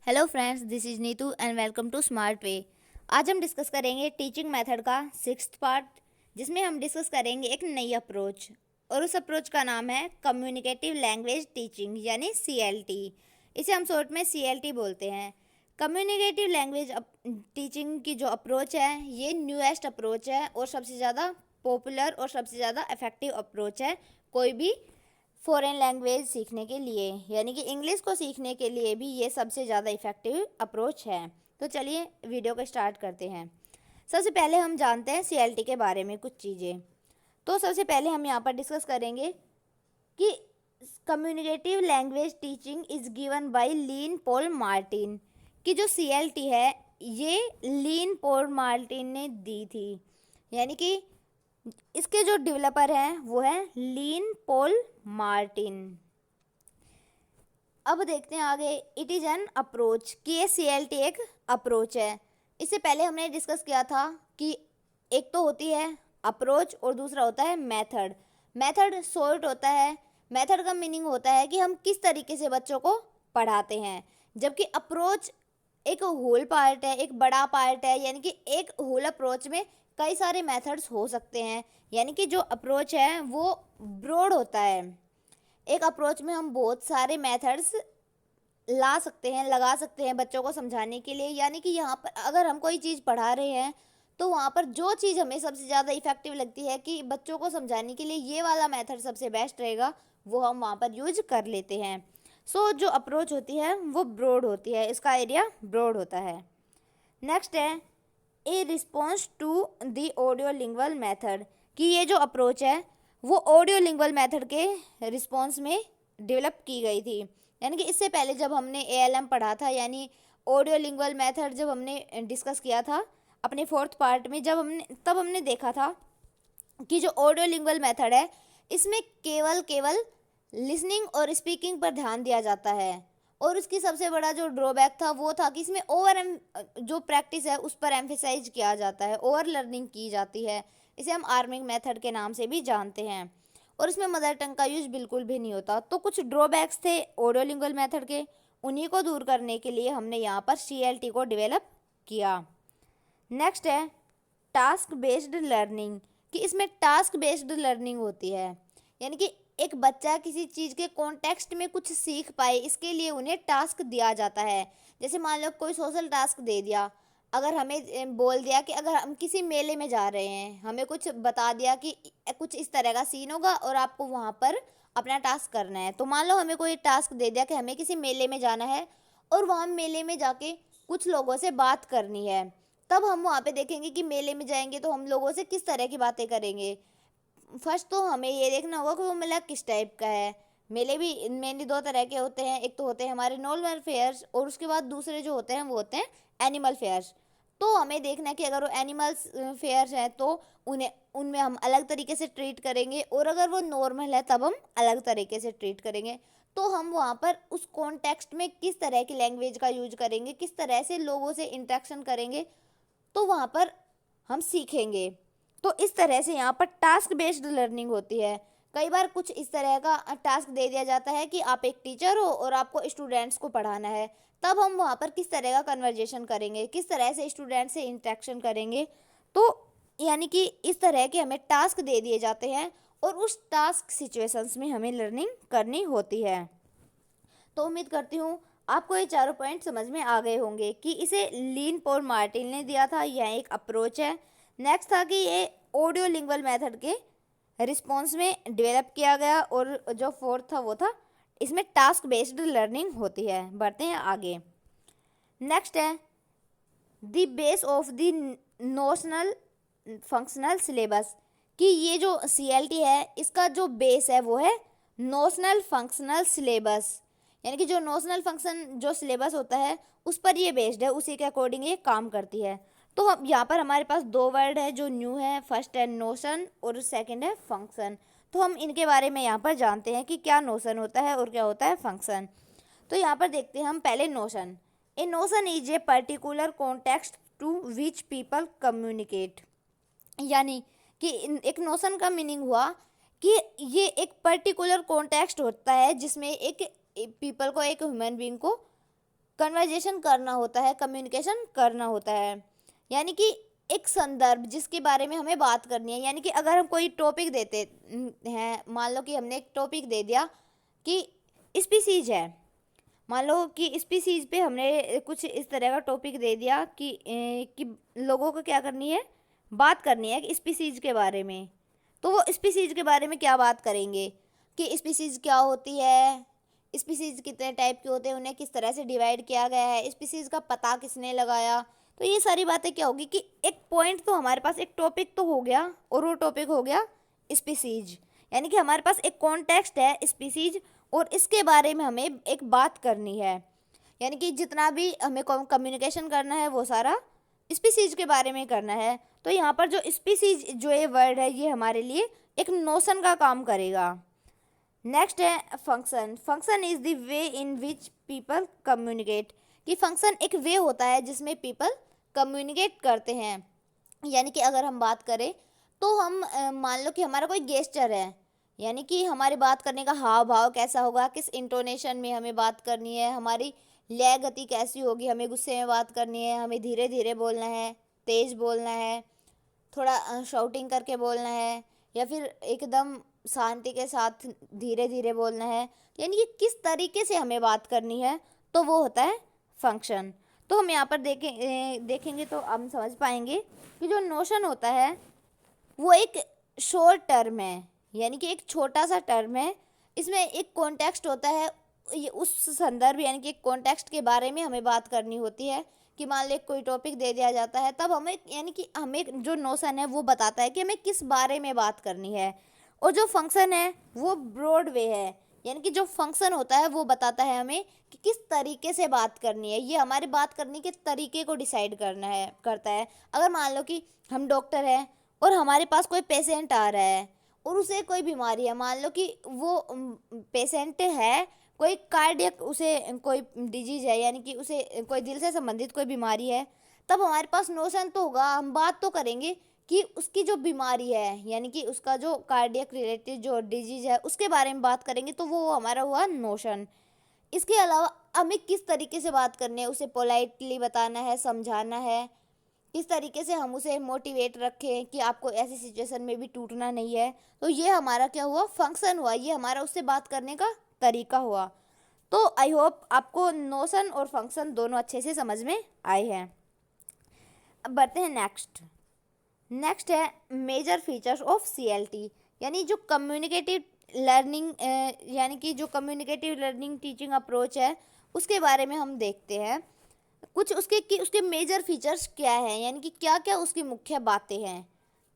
Hello friends, this is Neetu and welcome to smart way. आज हम discuss करेंगे teaching method का 6th पार्ट, जिसमें हम डिस्कस करेंगे एक नई अप्रोच। और उस अप्रोच का नाम है कम्युनिकेटिव लैंग्वेज टीचिंग यानी CLT। इसे हम शॉर्ट में CLT बोलते हैं। कम्युनिकेटिव लैंग्वेज टीचिंग की जो अप्रोच है ये न्यूएस्ट अप्रोच है और सबसे ज़्यादा पॉपुलर और सबसे ज़्यादा इफेक्टिव अप्रोच है कोई भी फॉरेन लैंग्वेज सीखने के लिए, यानी कि इंग्लिश को सीखने के लिए भी ये सबसे ज़्यादा इफ़ेक्टिव अप्रोच है। तो चलिए वीडियो को स्टार्ट करते हैं। सबसे पहले हम जानते हैं CLT के बारे में कुछ चीज़ें। तो सबसे पहले हम यहाँ पर डिस्कस करेंगे कि communicative language teaching is given by lean Paul Martin. की जो CLT है ये लीन पॉल मार्टिन ने दी थी, यानी कि इसके जो डेवलपर हैं वो है लीन पॉल मार्टिन। अब देखते हैं आगे। इट इज़ एन अप्रोच कि ये CLT एक अप्रोच है। इससे पहले हमने डिस्कस किया था कि एक तो होती है अप्रोच और दूसरा होता है मेथड। मेथड शॉर्ट होता है। मेथड का मीनिंग होता है कि हम किस तरीके से बच्चों को पढ़ाते हैं, जबकि अप्रोच एक होल पार्ट है, एक बड़ा पार्ट है, यानी कि एक होल अप्रोच में कई सारे मेथड्स हो सकते हैं। यानी कि जो अप्रोच है वो ब्रॉड होता है। एक अप्रोच में हम बहुत सारे मेथड्स ला सकते हैं, लगा सकते हैं बच्चों को समझाने के लिए। यानी कि यहाँ पर अगर हम कोई चीज़ पढ़ा रहे हैं तो वहाँ पर जो चीज़ हमें सबसे ज़्यादा इफेक्टिव लगती है कि बच्चों को समझाने के लिए ये वाला मेथड सबसे बेस्ट रहेगा, वो हम वहाँ पर यूज कर लेते हैं। सो जो अप्रोच होती है वो ब्रॉड होती है, इसका एरिया ब्रॉड होता है। नेक्स्ट है a response to the audio lingual method, कि ये जो अप्रोच है वो ऑडियो लिंग्वल मेथड के रिस्पॉन्स में डेवलप की गई थी। यानी कि इससे पहले जब हमने ALM पढ़ा था, यानी ऑडियो लिंग्वल मेथड जब हमने डिस्कस किया था अपने 4th पार्ट में, तब हमने देखा था कि जो ऑडियो लिंग्वल मेथड है इसमें केवल लिसनिंग और स्पीकिंग पर ध्यान दिया जाता है। और उसकी सबसे बड़ा जो ड्रॉबैक था वो था कि इसमें जो प्रैक्टिस है उस पर एम्फेसाइज किया जाता है, ओवर लर्निंग की जाती है। इसे हम आर्मिंग मेथड के नाम से भी जानते हैं। और इसमें मदर टंग का यूज बिल्कुल भी नहीं होता। तो कुछ ड्रॉबैक्स थे ऑडियो लिंग्वल मेथड के, उन्हीं को दूर करने के लिए हमने यहाँ पर CLT को डेवलप किया। नेक्स्ट है टास्क बेस्ड लर्निंग, कि इसमें टास्क बेस्ड लर्निंग होती है। यानी कि एक बच्चा किसी चीज़ के कॉन्टेक्स्ट में कुछ सीख पाए, इसके लिए उन्हें टास्क दिया जाता है। जैसे मान लो कोई सोशल टास्क दे दिया, अगर हमें बोल दिया कि अगर हम किसी मेले में जा रहे हैं, हमें कुछ बता दिया कि कुछ इस तरह का सीन होगा और आपको वहाँ पर अपना टास्क करना है। तो मान लो हमें कोई टास्क दे दिया कि हमें किसी मेले में जाना है और वहाँ मेले में जाके कुछ लोगों से बात करनी है। तब हम वहाँ पे देखेंगे कि मेले में जाएंगे तो हम लोगों से किस तरह की बातें करेंगे। फर्स्ट तो हमें ये देखना होगा कि वो मेला किस टाइप का है। मेले भी मेनली दो तरह के होते हैं, एक तो होते हैं हमारे नॉर्मल फेयर्स और उसके बाद दूसरे जो होते हैं वो होते हैं एनिमल फेयर्स। तो हमें देखना है कि अगर वो एनिमल्स फेयर्स हैं तो उन्हें उनमें हम अलग तरीके से ट्रीट करेंगे, और अगर वो नॉर्मल है तब हम अलग तरीके से ट्रीट करेंगे। तो हम वहाँ पर उस कॉन्टेक्स्ट में किस तरह की लैंग्वेज का यूज करेंगे, किस तरह से लोगों से इंटरेक्शन करेंगे, तो वहाँ पर हम सीखेंगे। तो इस तरह से यहाँ पर टास्क बेस्ड लर्निंग होती है। कई बार कुछ इस तरह का टास्क दे दिया जाता है कि आप एक टीचर हो और आपको स्टूडेंट्स को पढ़ाना है, तब हम वहाँ पर किस तरह का कन्वर्जेशन करेंगे, किस तरह से स्टूडेंट से इंटरेक्शन करेंगे। तो यानी कि इस तरह के हमें टास्क दे दिए जाते हैं और उस टास्क सिचुएशंस में हमें लर्निंग करनी होती है। तो उम्मीद करती हूँ आपको ये चारों पॉइंट समझ में आ गए होंगे कि इसे लीन पॉल मार्टिन ने दिया था, यह एक अप्रोच है। नेक्स्ट था कि ये ऑडियो लिंग्वल मेथड के रिस्पॉन्स में डेवलप किया गया, और जो फोर्थ था वो था इसमें टास्क बेस्ड लर्निंग होती है। बढ़ते हैं आगे। नेक्स्ट है the base of the notional functional syllabus, कि ये जो CLT है इसका जो बेस है वो है नोशनल फंक्शनल सिलेबस। यानी कि जो नोशनल फंक्शन जो सिलेबस होता है उस पर ये बेस्ड है, उसी के अकॉर्डिंग ये काम करती है। तो हम यहाँ पर हमारे पास दो वर्ड है जो न्यू है, फर्स्ट है नोशन और सेकंड है फंक्शन। तो हम इनके बारे में यहाँ पर जानते हैं कि क्या नोशन होता है और क्या होता है फंक्शन। तो यहाँ पर देखते हैं हम पहले notion. A notion is a particular context to which people communicate, यानी कि एक नोशन का मीनिंग हुआ कि ये एक पर्टिकुलर कॉन्टेक्स्ट होता है जिसमें एक पीपल को, एक ह्यूमन बीइंग को कन्वर्जेशन करना होता है, कम्युनिकेशन करना होता है। यानी कि एक संदर्भ जिसके बारे में हमें बात करनी है। यानी कि अगर हम कोई टॉपिक देते हैं, मान लो कि हमने एक टॉपिक दे दिया कि स्पीसीज है, मान लो कि स्पीसीज पे हमने कुछ इस तरह का टॉपिक दे दिया कि लोगों को क्या करनी है, बात करनी है कि स्पीसीज के बारे में। तो वो स्पीसीज के बारे में क्या बात करेंगे कि स्पीसीज क्या होती है, स्पीसीज कितने टाइप के होते हैं, उन्हें किस तरह से डिवाइड किया गया है, स्पीसीज का पता किसने लगाया। तो ये सारी बातें क्या होगी कि एक पॉइंट तो हमारे पास, एक टॉपिक तो हो गया, और वो टॉपिक हो गया स्पीसीज। यानी कि हमारे पास एक कॉन्टेक्स्ट है स्पीसीज, और इसके बारे में हमें एक बात करनी है। यानी कि जितना भी हमें कम्युनिकेशन करना है वो सारा स्पीसीज के बारे में करना है। तो यहाँ पर जो स्पीसीज जो ये वर्ड है, ये हमारे लिए एक नोशन का काम करेगा। नेक्स्ट है function. Function is the way in which people communicate. कि फंक्शन एक वे होता है जिसमें पीपल कम्युनिकेट करते हैं। यानी कि अगर हम बात करें तो हम मान लो कि हमारा कोई गेस्चर है, यानी कि हमारी बात करने का हाव भाव कैसा होगा, किस इंटोनेशन में हमें बात करनी है, हमारी लय गति कैसी होगी, हमें गुस्से में बात करनी है, हमें धीरे धीरे बोलना है, तेज बोलना है, थोड़ा शाउटिंग करके बोलना है, या फिर एकदम शांति के साथ धीरे धीरे बोलना है। यानी कि किस तरीके से हमें बात करनी है, तो वो होता है फंक्शन। तो हम यहाँ पर देखेंगे तो हम समझ पाएंगे कि जो नोशन होता है वो एक शॉर्ट टर्म है, यानी कि एक छोटा सा टर्म है। इसमें एक कॉन्टेक्स्ट होता है, ये उस संदर्भ यानी कि एक कॉन्टेक्स्ट के बारे में हमें बात करनी होती है। कि मान लो कोई टॉपिक दे दिया जाता है, तब हमें यानी कि हमें जो नोशन है वो बताता है कि हमें किस बारे में बात करनी है। और जो फंक्शन है वो ब्रॉड वे है, यानी कि जो फंक्शन होता है वो बताता है हमें कि किस तरीके से बात करनी है। ये हमारी बात करने के तरीके को डिसाइड करता है। अगर मान लो कि हम डॉक्टर हैं और हमारे पास कोई पेशेंट आ रहा है और उसे कोई बीमारी है, मान लो कि वो पेशेंट है कोई कार्डियक, उसे कोई डिजीज है, यानी कि उसे कोई दिल से संबंधित कोई बीमारी है, तब हमारे पास नोशन तो होगा, हम बात तो करेंगे कि उसकी जो बीमारी है, यानी कि उसका जो कार्डियक रिलेटेड जो डिजीज है उसके बारे में बात करेंगे, तो वो हमारा हुआ नोशन। इसके अलावा हमें किस तरीके से बात करनी है, उसे पोलाइटली बताना है, समझाना है, किस तरीके से हम उसे मोटिवेट रखें कि आपको ऐसी सिचुएशन में भी टूटना नहीं है। तो ये हमारा क्या हुआ, फंक्शन हुआ, ये हमारा उससे बात करने का तरीका हुआ। तो आई होप आपको नोशन और फंक्शन दोनों अच्छे से समझ में आए हैं। अब बढ़ते हैं नेक्स्ट है मेजर फीचर्स ऑफ सीएलटी, यानी जो कम्युनिकेटिव लर्निंग यानी कि जो कम्युनिकेटिव लर्निंग टीचिंग अप्रोच है उसके बारे में हम देखते हैं कुछ उसके मेजर फीचर्स क्या हैं, यानी कि क्या क्या उसकी मुख्य बातें हैं।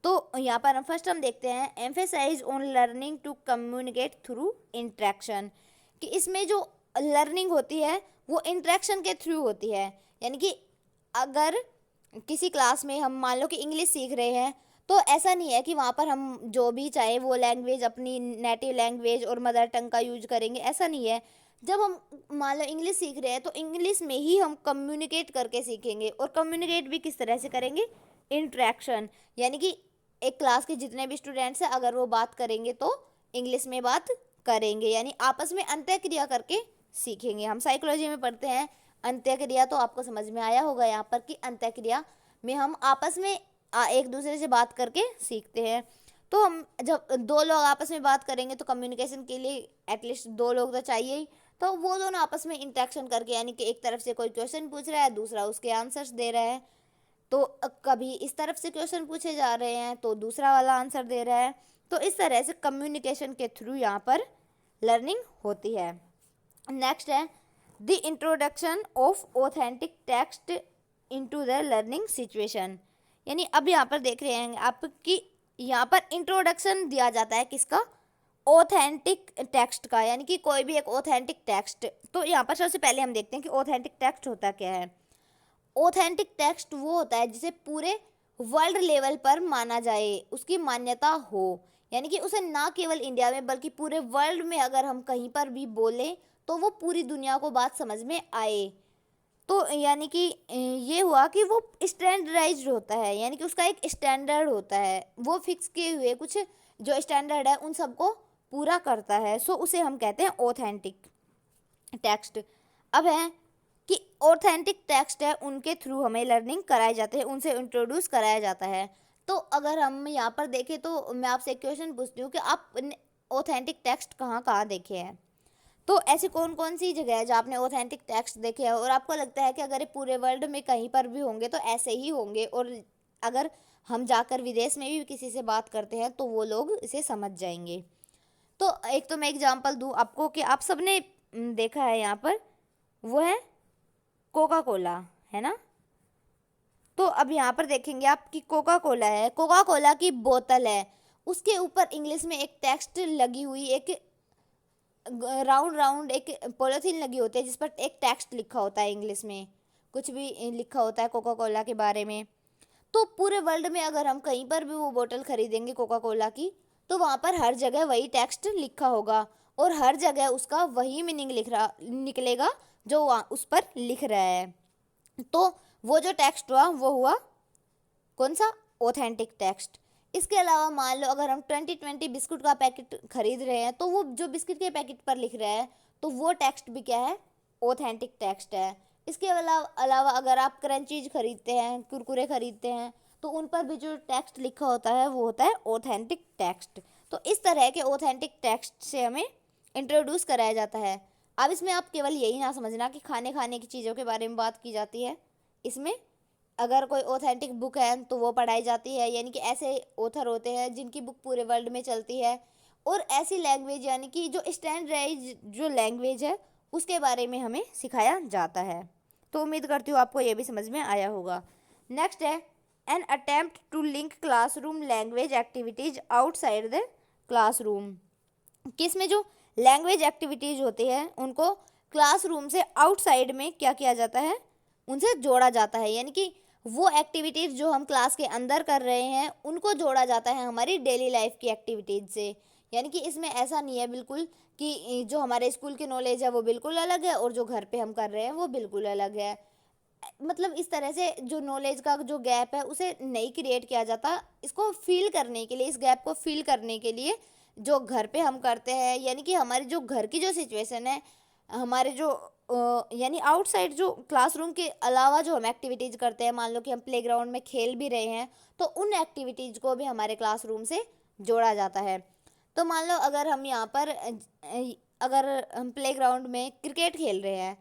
तो यहाँ पर फर्स्ट हम देखते हैं emphasise on learning to communicate through interaction, कि इसमें जो लर्निंग होती है वो इंट्रैक्शन के थ्रू होती है। यानी कि अगर किसी क्लास में हम मान लो कि इंग्लिश सीख रहे हैं, तो ऐसा नहीं है कि वहाँ पर हम जो भी चाहे वो लैंग्वेज अपनी नेटिव लैंग्वेज और मदर टंग का यूज करेंगे, ऐसा नहीं है। जब हम मान लो इंग्लिश सीख रहे हैं तो इंग्लिश में ही हम कम्युनिकेट करके सीखेंगे, और कम्युनिकेट भी किस तरह से करेंगे, इंट्रैक्शन। यानी कि एक क्लास के जितने भी स्टूडेंट्स हैं अगर वो बात करेंगे तो इंग्लिश में बात करेंगे, यानी आपस में अंत्यक्रिया करके सीखेंगे। हम साइकोलॉजी में पढ़ते हैं अंत्यक्रिया, तो आपको समझ में आया होगा यहाँ पर कि अंत्यक्रिया में हम आपस में एक दूसरे से बात करके सीखते हैं। तो हम जब दो लोग आपस में बात करेंगे तो कम्युनिकेशन के लिए एटलीस्ट दो लोग तो चाहिए ही, तो वो दोनों आपस में इंटरेक्शन करके, यानी कि एक तरफ से कोई क्वेश्चन पूछ रहा है, दूसरा उसके आंसर्स दे रहा है, तो कभी इस तरफ से क्वेश्चन पूछे जा रहे हैं तो दूसरा वाला आंसर दे रहा है। तो इस तरह से कम्युनिकेशन के थ्रू यहाँ पर लर्निंग होती है। नेक्स्ट है the introduction of authentic text into the learning situation, यानी अब यहाँ पर देख रहे हैं आप कि यहाँ पर इंट्रोडक्शन दिया जाता है किसका, ऑथेंटिक टेक्स्ट का, यानी कि कोई भी एक ऑथेंटिक टेक्स्ट। तो यहाँ पर सबसे पहले हम देखते हैं कि ऑथेंटिक टेक्स्ट होता क्या है। ऑथेंटिक टेक्स्ट वो होता है जिसे पूरे वर्ल्ड लेवल पर माना जाए, उसकी मान्यता हो, यानी कि उसे ना केवल इंडिया में बल्कि पूरे वर्ल्ड में अगर हम कहीं पर भी बोलें तो वो पूरी दुनिया को बात समझ में आए। तो यानी कि ये हुआ कि वो स्टैंडर्डाइज्ड होता है, यानी कि उसका एक स्टैंडर्ड होता है, वो फिक्स किए हुए कुछ जो स्टैंडर्ड है उन सबको पूरा करता है। सो उसे हम कहते हैं ऑथेंटिक टेक्स्ट। अब है कि ऑथेंटिक टेक्स्ट है उनके थ्रू हमें लर्निंग कराई जाती है, उनसे इंट्रोड्यूस कराया जाता है। तो अगर हम यहाँ पर देखें तो मैं आपसे एक क्वेश्चन पूछती हूँ कि आप ऑथेंटिक टेक्स्ट कहाँ कहाँ देखे हैं। तो ऐसी कौन कौन सी जगह है जहाँ आपने ऑथेंटिक टेक्स्ट देखे हैं और आपको लगता है कि अगर ये पूरे वर्ल्ड में कहीं पर भी होंगे तो ऐसे ही होंगे, और अगर हम जाकर विदेश में भी किसी से बात करते हैं तो वो लोग इसे समझ जाएंगे। तो एक तो मैं एग्जांपल दूँ आपको कि आप सबने देखा है यहाँ पर, वो है कोका कोला, है ना। तो अब यहाँ पर देखेंगे आप कि कोका कोला है, कोका कोला की बोतल है, उसके ऊपर इंग्लिश में एक टेक्स्ट लगी हुई, एक राउंड राउंड एक पॉलिथीन लगी होती है जिस पर एक टेक्स्ट लिखा होता है, इंग्लिश में कुछ भी लिखा होता है कोका कोला के बारे में। तो पूरे वर्ल्ड में अगर हम कहीं पर भी वो बोतल खरीदेंगे कोका कोला की, तो वहाँ पर हर जगह वही टेक्स्ट लिखा होगा और हर जगह उसका वही मीनिंग लिख रहा निकलेगा जो उस पर लिख रहा है। तो वो जो टेक्स्ट हुआ वो हुआ कौन सा, ऑथेंटिक टेक्स्ट। इसके अलावा मान लो अगर हम 2020 बिस्कुट का पैकेट खरीद रहे हैं तो वो जो बिस्किट के पैकेट पर लिख रहा है तो वो टेक्स्ट भी क्या है, ऑथेंटिक टेक्स्ट है। इसके अलावा अगर आप क्रंचीज खरीदते हैं, कुरकुरे खरीदते हैं, तो उन पर भी जो टेक्स्ट लिखा होता है वो होता है ऑथेंटिक टेक्स्ट। तो इस तरह के ऑथेंटिक टेक्स्ट से हमें इंट्रोड्यूस कराया जाता है। अब इसमें आप केवल यही ना समझना कि खाने खाने की चीज़ों के बारे में बात की जाती है, इसमें अगर कोई ऑथेंटिक बुक है तो वो पढ़ाई जाती है, यानी कि ऐसे ऑथर होते हैं जिनकी बुक पूरे वर्ल्ड में चलती है, और ऐसी लैंग्वेज यानी कि जो स्टैंडर्डाइज जो लैंग्वेज है उसके बारे में हमें सिखाया जाता है। तो उम्मीद करती हूँ आपको ये भी समझ में आया होगा। नेक्स्ट है an attempt to link classroom language activities outside the classroom, कि इसमें जो लैंग्वेज एक्टिविटीज होती है उनको क्लासरूम से आउटसाइड में क्या किया जाता है, उनसे जोड़ा जाता है, यानी कि वो एक्टिविटीज़ जो हम क्लास के अंदर कर रहे हैं उनको जोड़ा जाता है हमारी डेली लाइफ की एक्टिविटीज़ से। यानी कि इसमें ऐसा नहीं है बिल्कुल कि जो हमारे स्कूल की नॉलेज है वो बिल्कुल अलग है और जो घर पे हम कर रहे हैं वो बिल्कुल अलग है। मतलब इस तरह से जो नॉलेज का जो गैप है उसे नहीं क्रिएट किया जाता। इसको फील करने के लिए, इस गैप को फील करने के लिए जो घर पे हम करते हैं, यानी कि हमारी जो घर की जो सिचुएशन है, हमारे जो यानी आउटसाइड जो क्लासरूम के अलावा जो हम एक्टिविटीज़ करते हैं, मान लो कि हम प्लेग्राउंड में खेल भी रहे हैं तो उन एक्टिविटीज़ को भी हमारे क्लासरूम से जोड़ा जाता है। तो मान लो अगर हम यहाँ पर अगर हम प्लेग्राउंड में क्रिकेट खेल रहे हैं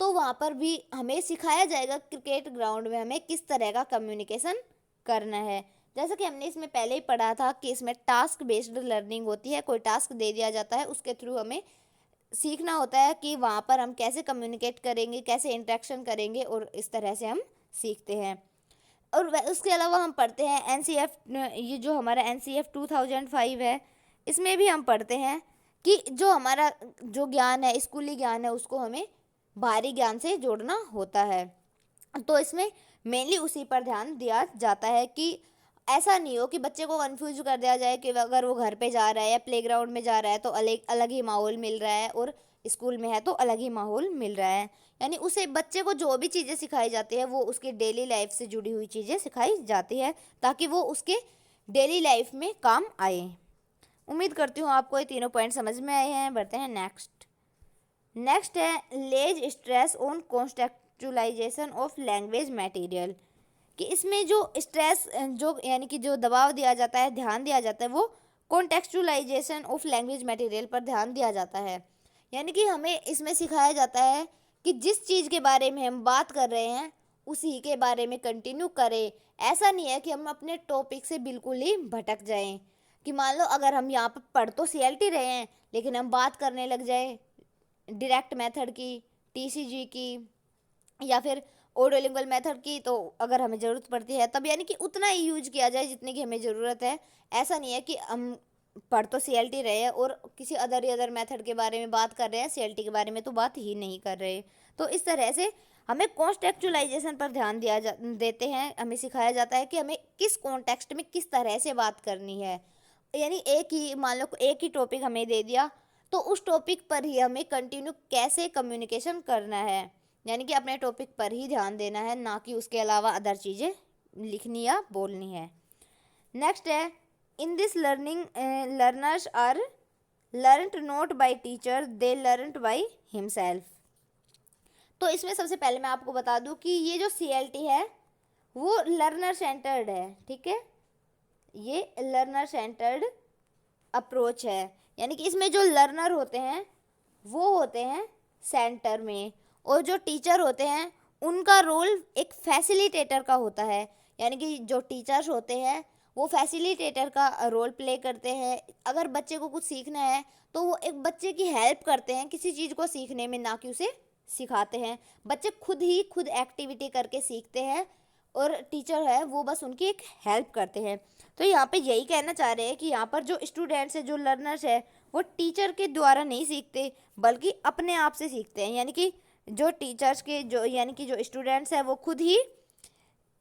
तो वहाँ पर भी हमें सिखाया जाएगा क्रिकेट ग्राउंड में हमें किस तरह का कम्युनिकेशन करना है। जैसा कि हमने इसमें पहले ही पढ़ा था कि इसमें टास्क बेस्ड लर्निंग होती है, कोई टास्क दे दिया जाता है उसके थ्रू हमें सीखना होता है कि वहाँ पर हम कैसे कम्युनिकेट करेंगे, कैसे इंटरेक्शन करेंगे, और इस तरह से हम सीखते हैं। और उसके अलावा हम पढ़ते हैं एनसीएफ, ये जो हमारा एनसीएफ 2005 है, इसमें भी हम पढ़ते हैं कि जो हमारा जो ज्ञान है, स्कूली ज्ञान है, उसको हमें बाहरी ज्ञान से जोड़ना होता है। तो इसमें मेनली उसी पर ध्यान दिया जाता है कि ऐसा नहीं हो कि बच्चे को कंफ्यूज कर दिया जाए कि अगर वो घर पे जा रहा है या प्लेग्राउंड में जा रहा है तो अलग अलग ही माहौल मिल रहा है और स्कूल में है तो अलग ही माहौल मिल रहा है। यानी उसे बच्चे को जो भी चीज़ें सिखाई जाती है वो उसके डेली लाइफ से जुड़ी हुई चीज़ें सिखाई जाती है ताकि वो उसके डेली लाइफ में काम आए। उम्मीद करती हूँ आपको ये तीनों पॉइंट समझ में आए हैं। बढ़ते हैं नेक्स्ट है lays stress on contextualization of language material, कि इसमें जो स्ट्रेस जो यानी कि जो दबाव दिया जाता है, ध्यान दिया जाता है, वो कॉन्टेक्चुअलाइजेशन ऑफ लैंग्वेज मटेरियल पर ध्यान दिया जाता है। यानी कि हमें इसमें सिखाया जाता है कि जिस चीज़ के बारे में हम बात कर रहे हैं उसी के बारे में कंटिन्यू करें। ऐसा नहीं है कि हम अपने टॉपिक से बिल्कुल ही भटक जाएं, कि मान लो अगर हम यहाँ पर पढ़ तो सीएलटी रहे हैं लेकिन हम बात करने लग जाए डायरेक्ट मेथड की, टीसीजी की, या फिर ऑडियोलिंगुअल मेथड की, तो अगर हमें ज़रूरत पड़ती है तब यानी कि उतना ही यूज किया जाए जितनी की हमें ज़रूरत है। ऐसा नहीं है कि हम पढ़ तो सीएलटी रहे हैं और किसी अदर मेथड के बारे में बात कर रहे हैं, सीएलटी के बारे में तो बात ही नहीं कर रहे। तो इस तरह से हमें कॉन्टेक्चुअलाइजेशन पर ध्यान देते हैं, हमें सिखाया जाता है कि हमें किस कॉन्टेक्स्ट में किस तरह से बात करनी है। यानी एक ही मान लो एक ही टॉपिक हमें दे दिया तो उस टॉपिक पर ही हमें कंटिन्यू कैसे कम्युनिकेशन करना है, यानी कि अपने टॉपिक पर ही ध्यान देना है, ना कि उसके अलावा अदर चीज़ें लिखनी या बोलनी है। नेक्स्ट है in this learning learners are learned not by teacher they learned by himself, तो इसमें सबसे पहले मैं आपको बता दूं कि ये जो CLT है वो लर्नर सेंटर्ड है, ठीक है, ये लर्नर सेंटर्ड अप्रोच है, यानी कि इसमें जो लर्नर होते हैं वो होते हैं सेंटर में, और जो टीचर होते हैं उनका रोल एक फैसिलिटेटर का होता है, यानी कि जो टीचर्स होते हैं वो फैसिलिटेटर का रोल प्ले करते हैं। अगर बच्चे को कुछ सीखना है तो वो एक बच्चे की हेल्प करते हैं किसी चीज़ को सीखने में, ना कि उसे सिखाते हैं। बच्चे खुद एक्टिविटी करके सीखते हैं और टीचर है वो बस उनकी एक हेल्प करते हैं। तो यहाँ पे यही कहना चाह रहे हैं कि यहाँ पर जो स्टूडेंट्स है, जो लर्नर्स है, वो टीचर के द्वारा नहीं सीखते बल्कि अपने आप से सीखते हैं, यानी कि जो टीचर्स के जो यानी कि जो स्टूडेंट्स हैं वो खुद ही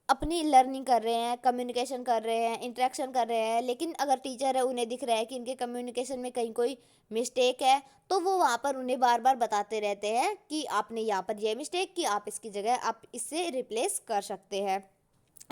अपनी लर्निंग कर रहे हैं, कम्युनिकेशन कर रहे हैं, इंटरेक्शन कर रहे हैं। लेकिन अगर टीचर है उन्हें दिख रहा है कि इनके कम्युनिकेशन में कहीं कोई मिस्टेक है तो वो वहाँ पर उन्हें बार बार बताते रहते हैं कि आपने यहाँ पर ये मिस्टेक की, आप इसकी जगह आप इससे रिप्लेस कर सकते हैं।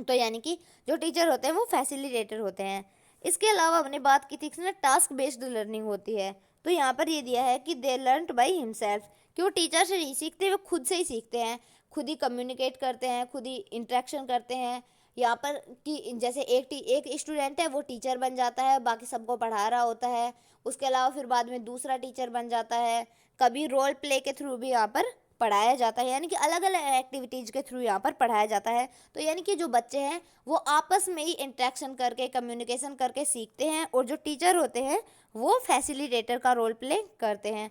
तो यानी कि जो टीचर होते हैं वो फैसिलिटेटर होते हैं। इसके अलावा हमने बात की थी इसमें टास्क बेस्ड लर्निंग होती है। तो यहाँ पर ये दिया है कि दे लर्नड बाय हिमसेल्फ, कि वो टीचर से नहीं सीखते, वो खुद से ही सीखते हैं, खुद ही कम्युनिकेट करते हैं, खुद ही इंटरेक्शन करते हैं। यहाँ पर कि जैसे एक स्टूडेंट है वो टीचर बन जाता है, बाकी सबको पढ़ा रहा होता है। उसके अलावा फिर बाद में दूसरा टीचर बन जाता है, कभी रोल प्ले के थ्रू भी यहाँ पर पढ़ाया जाता है, यानी कि अलग अलग एक्टिविटीज़ के थ्रू यहाँ पर पढ़ाया जाता है। तो यानी कि जो बच्चे हैं वो आपस में ही इंटरेक्शन करके, कम्युनिकेशन करके सीखते हैं, और जो टीचर होते हैं वो फैसिलिटेटर का रोल प्ले करते हैं।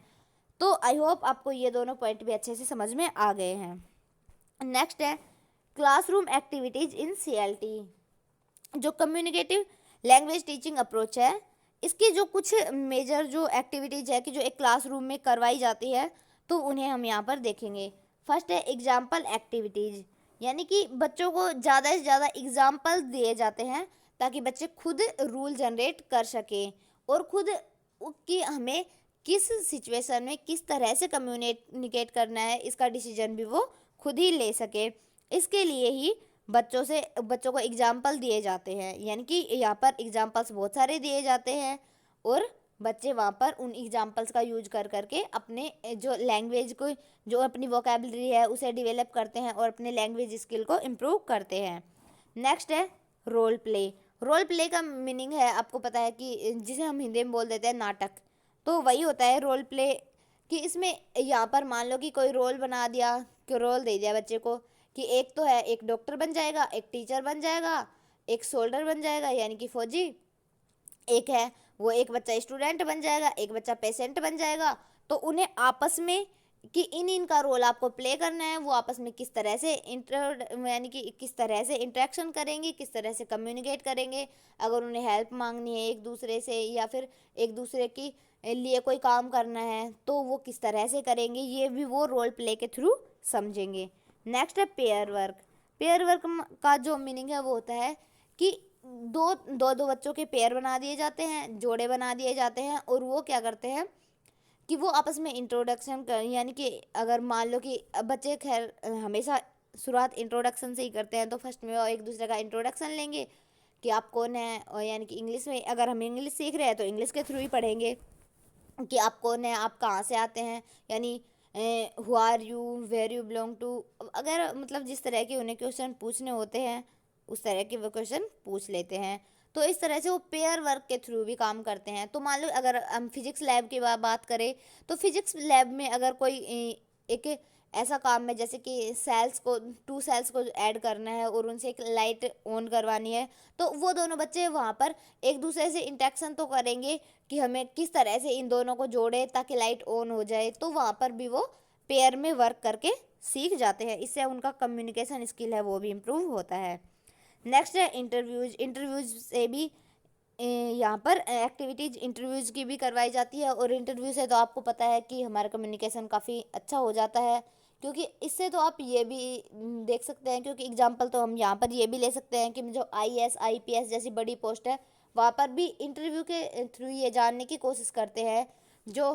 तो आई होप आपको ये दोनों पॉइंट भी अच्छे से समझ में आ गए हैं। नेक्स्ट है क्लासरूम एक्टिविटीज़ इन CLT। जो कम्युनिकेटिव लैंग्वेज टीचिंग अप्रोच है, इसकी जो कुछ मेजर जो एक्टिविटीज़ है कि जो एक क्लासरूम में करवाई जाती है, तो उन्हें हम यहाँ पर देखेंगे। फर्स्ट है एग्जाम्पल एक्टिविटीज़, यानी कि बच्चों को ज़्यादा से ज़्यादा एग्जाम्पल दिए जाते हैं ताकि बच्चे खुद रूल जनरेट कर सकें, और खुद कि हमें किस सिचुएशन में किस तरह से कम्युनिकेट करना है इसका डिसीजन भी वो खुद ही ले सके। इसके लिए ही बच्चों को एग्जाम्पल दिए जाते हैं, यानी कि यहाँ पर एग्जाम्पल्स बहुत सारे दिए जाते हैं, और बच्चे वहाँ पर उन एग्जाम्पल्स का यूज कर करके अपने जो लैंग्वेज को, जो अपनी वोकेबलरी है उसे डेवलप करते हैं और अपने लैंग्वेज स्किल को इम्प्रूव करते हैं। नेक्स्ट है रोल प्ले। रोल प्ले का मीनिंग है, आपको पता है कि जिसे हम हिंदी में बोल देते हैं नाटक, तो वही होता है रोल प्ले। कि इसमें यहाँ पर मान लो कि कोई रोल बना दिया, कि रोल दे दिया बच्चे को कि एक तो है एक डॉक्टर बन जाएगा, एक टीचर बन जाएगा, एक सोल्डर बन जाएगा यानी कि फौजी, एक है वो एक बच्चा स्टूडेंट बन जाएगा, एक बच्चा पेशेंट बन जाएगा। तो उन्हें आपस में कि इनका रोल आपको प्ले करना है, वो आपस में किस तरह से यानी कि किस तरह से इंटरेक्शन करेंगे, किस तरह से कम्युनिकेट करेंगे, अगर उन्हें हेल्प मांगनी है एक दूसरे से या फिर एक दूसरे की लिए कोई काम करना है तो वो किस तरह से करेंगे, ये भी वो रोल प्ले के थ्रू समझेंगे। नेक्स्ट है पेयर वर्क। पेयर वर्क का जो मीनिंग है वो होता है कि दो बच्चों के पेयर बना दिए जाते हैं, जोड़े बना दिए जाते हैं, और वो क्या करते हैं कि वो आपस में इंट्रोडक्शन कर, यानी कि अगर मान लो कि बच्चे खैर हमेशा शुरुआत इंट्रोडक्शन से ही करते हैं, तो फर्स्ट में वो एक दूसरे का इंट्रोडक्शन लेंगे कि आप कौन है, और यानी कि इंग्लिश में अगर हम इंग्लिश सीख रहे हैं तो इंग्लिश के थ्रू ही पढ़ेंगे कि आप कौन है, आप कहाँ से आते हैं, यानी who are you, where you belong to. अगर मतलब जिस तरह के उन्हें क्वेश्चन पूछने होते हैं उस तरह के वो क्वेश्चन पूछ लेते हैं। तो इस तरह से वो पेयर वर्क के थ्रू भी काम करते हैं। तो मान लो अगर हम फिजिक्स लैब की बात करें तो फिजिक्स लैब में अगर कोई एक ऐसा काम है जैसे कि टू सेल्स को ऐड करना है और उनसे एक लाइट ऑन करवानी है, तो वो दोनों बच्चे वहाँ पर एक दूसरे से इंटरेक्शन तो करेंगे कि हमें किस तरह से इन दोनों को जोड़े ताकि लाइट ऑन हो जाए। तो वहाँ पर भी वो पेयर में वर्क करके सीख जाते हैं, इससे उनका कम्युनिकेशन स्किल है वो भी इम्प्रूव होता है। नेक्स्ट है इंटरव्यूज। इंटरव्यूज से भी यहाँ पर एक्टिविटीज इंटरव्यूज की भी करवाई जाती है, और इंटरव्यू से तो आपको पता है कि हमारा कम्युनिकेशन काफ़ी अच्छा हो जाता है, क्योंकि इससे तो आप ये भी देख सकते हैं, क्योंकि एग्जांपल तो हम यहाँ पर ये भी ले सकते हैं कि जो IAS IPS जैसी बड़ी पोस्ट है वहाँ पर भी इंटरव्यू के थ्रू ये जानने की कोशिश करते हैं, जो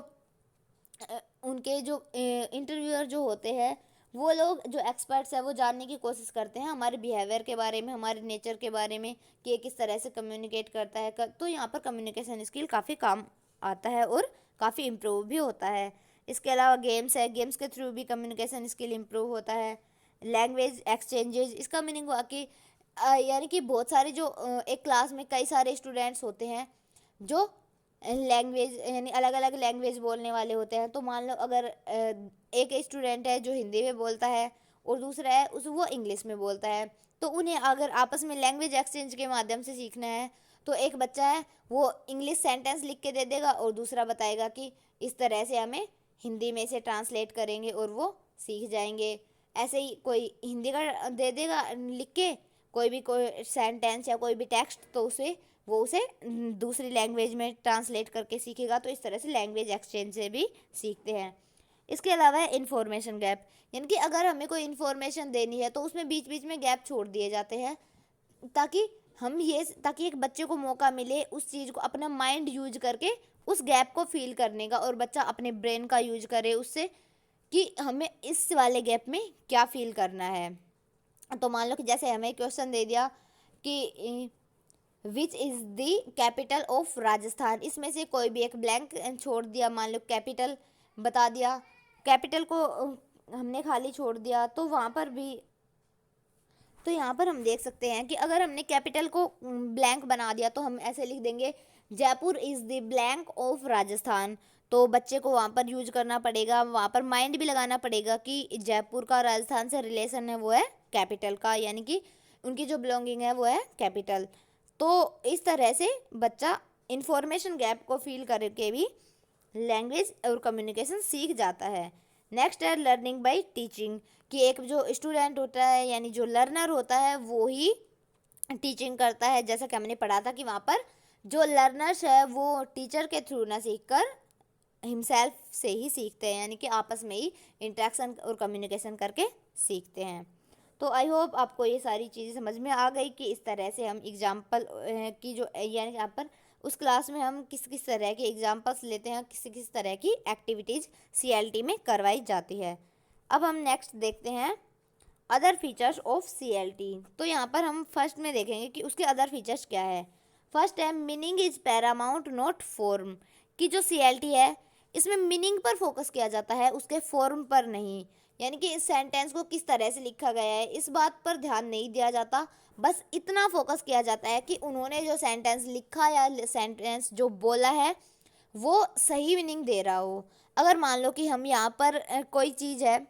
उनके जो इंटरव्यूअर जो होते हैं वो लोग जो एक्सपर्ट्स हैं वो जानने की कोशिश करते हैं हमारे बिहेवियर के बारे में, हमारे नेचर के बारे में कि ये किस तरह से कम्युनिकेट करता है। तो यहाँ पर कम्युनिकेशन स्किल काफ़ी काम आता है और काफ़ी इम्प्रूव भी होता है। इसके अलावा गेम्स है, गेम्स के थ्रू भी कम्युनिकेशन स्किल इम्प्रूव होता है। लैंग्वेज एक्सचेंजेस, इसका मीनिंग हुआ कि यानी कि बहुत सारे जो एक क्लास में कई सारे स्टूडेंट्स होते हैं जो लैंग्वेज यानी अलग अलग लैंग्वेज बोलने वाले होते हैं। तो मान लो अगर एक स्टूडेंट है जो हिंदी में बोलता है और दूसरा है वो इंग्लिश में बोलता है, तो उन्हें अगर आपस में लैंग्वेज एक्सचेंज के माध्यम से सीखना है तो एक बच्चा है वो इंग्लिश सेंटेंस लिख के दे देगा और दूसरा बताएगा कि इस तरह से हमें हिंदी में से ट्रांसलेट करेंगे और वो सीख जाएंगे। ऐसे ही कोई हिंदी का दे देगा लिख के कोई सेंटेंस या कोई भी टेक्स्ट, तो उसे दूसरी लैंग्वेज में ट्रांसलेट करके सीखेगा। तो इस तरह से लैंग्वेज एक्सचेंज से भी सीखते हैं। इसके अलावा है इन्फॉर्मेशन गैप, यानी कि अगर हमें कोई इन्फॉर्मेशन देनी है तो उसमें बीच बीच में गैप छोड़ दिए जाते हैं ताकि एक बच्चे को मौका मिले उस चीज़ को अपना माइंड यूज करके उस गैप को फील करने का, और बच्चा अपने ब्रेन का यूज करे उससे कि हमें इस वाले गैप में क्या फील करना है। तो मान लो कि जैसे हमें क्वेश्चन दे दिया कि which is the capital of Rajasthan, इसमें से कोई भी एक ब्लैंक छोड़ दिया, मान लो कैपिटल बता दिया, कैपिटल को हमने खाली छोड़ दिया, तो वहाँ पर भी तो यहाँ पर हम देख सकते हैं कि अगर हमने कैपिटल को ब्लैंक बना दिया तो हम ऐसे लिख देंगे Jaipur is the blank of Rajasthan. तो बच्चे को वहाँ पर यूज करना पड़ेगा, वहाँ पर माइंड भी लगाना पड़ेगा कि जयपुर का राजस्थान से रिलेशन है वो है कैपिटल का, यानी कि उनकी जो बिलोंगिंग है वो है कैपिटल। तो इस तरह से बच्चा इंफॉर्मेशन गैप को फील करके भी लैंग्वेज और कम्युनिकेशन सीख जाता है। नेक्स्ट है लर्निंग बाय टीचिंग, कि एक जो स्टूडेंट होता है यानी जो लर्नर होता है वो ही टीचिंग करता है। जैसा कि हमने पढ़ा था कि वहाँ पर जो लर्नर्स है वो टीचर के थ्रू ना सीख कर हिमसेल्फ से ही सीखते हैं, यानी कि आपस में ही इंटरेक्शन और कम्युनिकेशन करके सीखते हैं। तो आई होप आपको ये सारी चीज़ें समझ में आ गई कि इस तरह से हम एग्जाम्पल की जो यानी यहाँ पर उस क्लास में हम किस किस तरह के एग्जाम्पल्स लेते हैं, किस किस तरह की एक्टिविटीज़ CLT में करवाई जाती है। अब हम नेक्स्ट देखते हैं अदर फीचर्स ऑफ CLT। तो यहाँ पर हम फर्स्ट में देखेंगे कि उसके अदर फीचर्स क्या है। फर्स्ट है meaning is Paramount not form, कि जो CLT है इसमें मीनिंग पर फोकस किया जाता है, उसके फॉर्म पर नहीं। यानी कि इस सेंटेंस को किस तरह से लिखा गया है इस बात पर ध्यान नहीं दिया जाता, बस इतना फोकस किया जाता है कि उन्होंने जो सेंटेंस लिखा या सेंटेंस जो बोला है वो सही मीनिंग दे रहा हो। अगर मान लो कि हम यहाँ पर कोई चीज़ है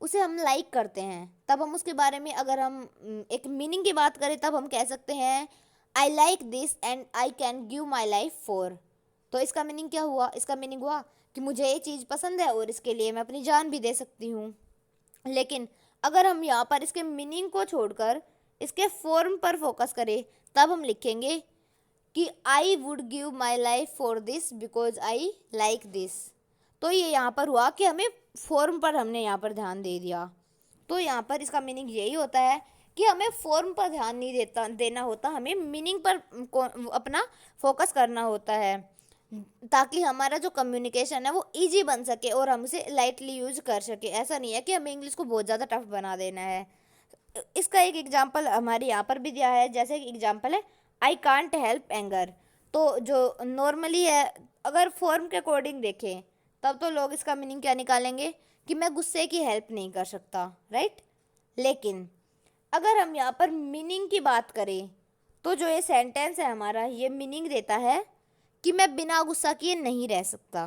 उसे हम लाइक करते हैं, तब हम उसके बारे में अगर हम एक मीनिंग की बात करें तब हम कह सकते हैं I like this and I can give my life for. तो इसका मीनिंग क्या हुआ, इसका मीनिंग हुआ कि मुझे ये चीज़ पसंद है और इसके लिए मैं अपनी जान भी दे सकती हूँ। लेकिन अगर हम यहाँ पर इसके मीनिंग को छोड़कर इसके फॉर्म पर फोकस करें तब हम लिखेंगे कि I would give my life for this because I like this. तो ये यहाँ पर हुआ कि हमें फॉर्म पर हमने यहाँ पर ध्यान दे दिया। तो यहाँ पर इसका मीनिंग यही होता है कि हमें फॉर्म पर ध्यान नहीं देना होता, हमें मीनिंग पर अपना फोकस करना होता है ताकि हमारा जो कम्युनिकेशन है वो इजी बन सके और हम उसे लाइटली यूज कर सके। ऐसा नहीं है कि हमें इंग्लिश को बहुत ज़्यादा टफ बना देना है। इसका एक एग्जांपल हमारे यहाँ पर भी दिया है, जैसे कि एग्जांपल है आई कांट हेल्प एंगर। तो जो नॉर्मली है अगर फॉर्म के अकॉर्डिंग देखें तब तो लोग इसका मीनिंग क्या निकालेंगे कि मैं गुस्से की हेल्प नहीं कर सकता, राइट। लेकिन अगर हम यहाँ पर मीनिंग की बात करें तो जो ये सेंटेंस है हमारा ये मीनिंग देता है कि मैं बिना गुस्सा किए नहीं रह सकता,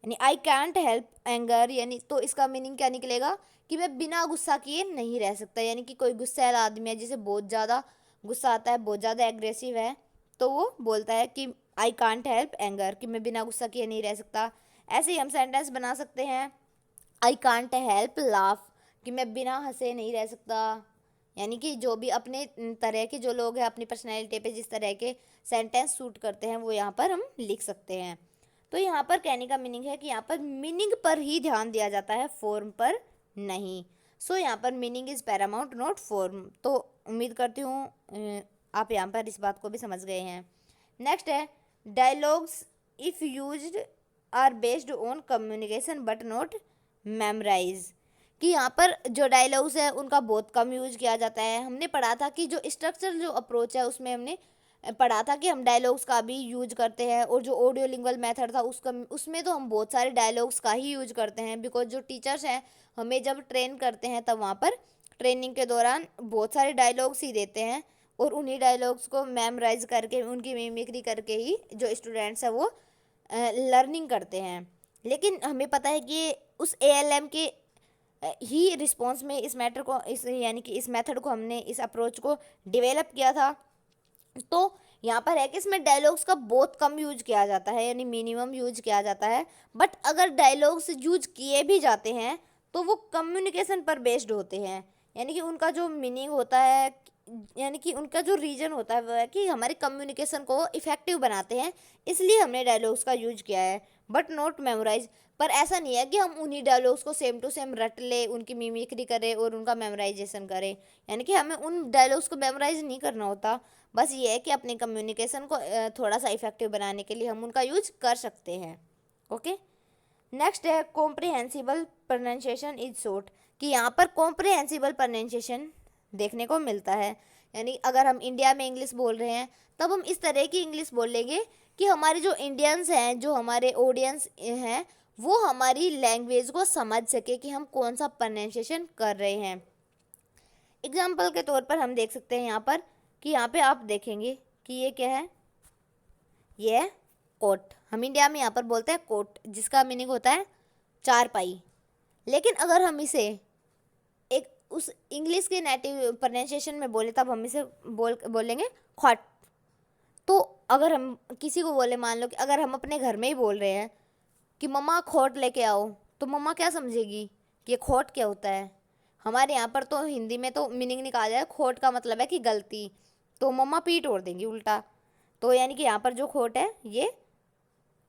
यानी आई कैंट हेल्प एंगर, यानी तो इसका मीनिंग क्या निकलेगा कि मैं बिना गुस्सा किए नहीं रह सकता। यानी कि कोई गुस्सैल आदमी है जिसे बहुत ज़्यादा गुस्सा आता है, बहुत ज़्यादा एग्रेसिव है, तो वो बोलता है कि आई कांट हेल्प एंगर, कि मैं बिना गुस्सा किए नहीं रह सकता। ऐसे ही हम सेंटेंस बना सकते हैं आई कांट हेल्प लाफ, कि मैं बिना हंसे नहीं रह सकता। यानी कि जो भी अपने तरह के जो लोग हैं अपनी पर्सनैलिटी पे जिस तरह के सेंटेंस सूट करते हैं वो यहाँ पर हम लिख सकते हैं। तो यहाँ पर कहने का मीनिंग है कि यहाँ पर मीनिंग पर ही ध्यान दिया जाता है, फॉर्म पर नहीं। सो यहाँ पर meaning is Paramount not form. तो उम्मीद करती हूँ आप यहाँ पर इस बात को भी समझ गए हैं। नेक्स्ट है dialogues if used are based on communication but not memorise, कि यहाँ पर जो डायलॉग्स है उनका बहुत कम यूज किया जाता है। हमने पढ़ा था कि जो स्ट्रक्चर जो अप्रोच है उसमें हमने पढ़ा था कि हम डायलॉग्स का भी यूज करते हैं, और जो ऑडियो लिंगुअल मेथड था उसमें तो हम बहुत सारे डायलॉग्स का ही यूज करते हैं, बिकॉज जो टीचर्स हैं हमें जब ट्रेन करते हैं तब वहाँ पर ट्रेनिंग के दौरान बहुत सारे डायलॉग्स ही देते हैं, और उन्हीं डायलॉग्स को मेमोराइज करके उनकी मिमिक्री करके ही जो स्टूडेंट्स हैं वो लर्निंग करते हैं। लेकिन हमें पता है कि उस ALM के ही रिस्पॉन्स में इस मैटर को यानी कि इस मेथड को हमने इस अप्रोच को डेवलप किया था। तो यहाँ पर है कि इसमें डायलॉग्स का बहुत कम यूज किया जाता है, यानी मिनिमम यूज किया जाता है। बट अगर डायलॉग्स यूज किए भी जाते हैं तो वो कम्युनिकेशन पर बेस्ड होते हैं, यानी कि उनका जो मीनिंग होता है, यानी कि उनका जो रीजन होता है वो है कि हमारे कम्युनिकेशन को इफ़ेक्टिव बनाते हैं, इसलिए हमने डायलॉग्स का यूज किया है, बट नॉट मेमोराइज। पर ऐसा नहीं है कि हम उन्हीं डायलॉग्स को सेम टू सेम रट ले, उनकी मिमिक्री करें और उनका मेमोराइजेशन करें, यानी कि हमें उन डायलॉग्स को मेमोराइज नहीं करना होता। बस ये है कि अपने कम्युनिकेशन को थोड़ा सा इफेक्टिव बनाने के लिए हम उनका यूज कर सकते हैं। ओके, नेक्स्ट है कॉम्प्रिहेंसिबल प्रोनाउंसिएशन इज शॉर्ट, कि यहाँ पर कॉम्प्रिहेंसिबल प्रोनाउंसिएशन देखने को मिलता है, यानी अगर हम इंडिया में इंग्लिश बोल रहे हैं तब हम इस तरह की इंग्लिश बोलेंगे कि हमारे जो इंडियंस हैं, जो हमारे ऑडियंस हैं, वो हमारी लैंग्वेज को समझ सके कि हम कौन सा प्रोनाउंसिएशन कर रहे हैं। एग्जाम्पल के तौर पर हम देख सकते हैं यहाँ पर कि यहाँ पे आप देखेंगे कि ये क्या है, ये है कोट। हम इंडिया में यहाँ पर बोलते हैं कोट, जिसका मीनिंग होता है चारपाई। लेकिन अगर हम इसे एक उस इंग्लिश के नेटिव प्रोनाउंसिएशन में बोले तब हम इसे बोलेंगे खॉट। तो अगर हम किसी को बोले, मान लो कि अगर हम अपने घर में ही बोल रहे हैं कि मम्मा खोट लेके आओ, तो मम्मा क्या समझेगी कि ये खोट क्या होता है। हमारे यहाँ पर तो हिंदी में तो मीनिंग निकाला जाए, खोट का मतलब है कि गलती, तो मम्मा पीट ओढ़ देंगी उल्टा। तो यानी कि यहाँ पर जो खोट है ये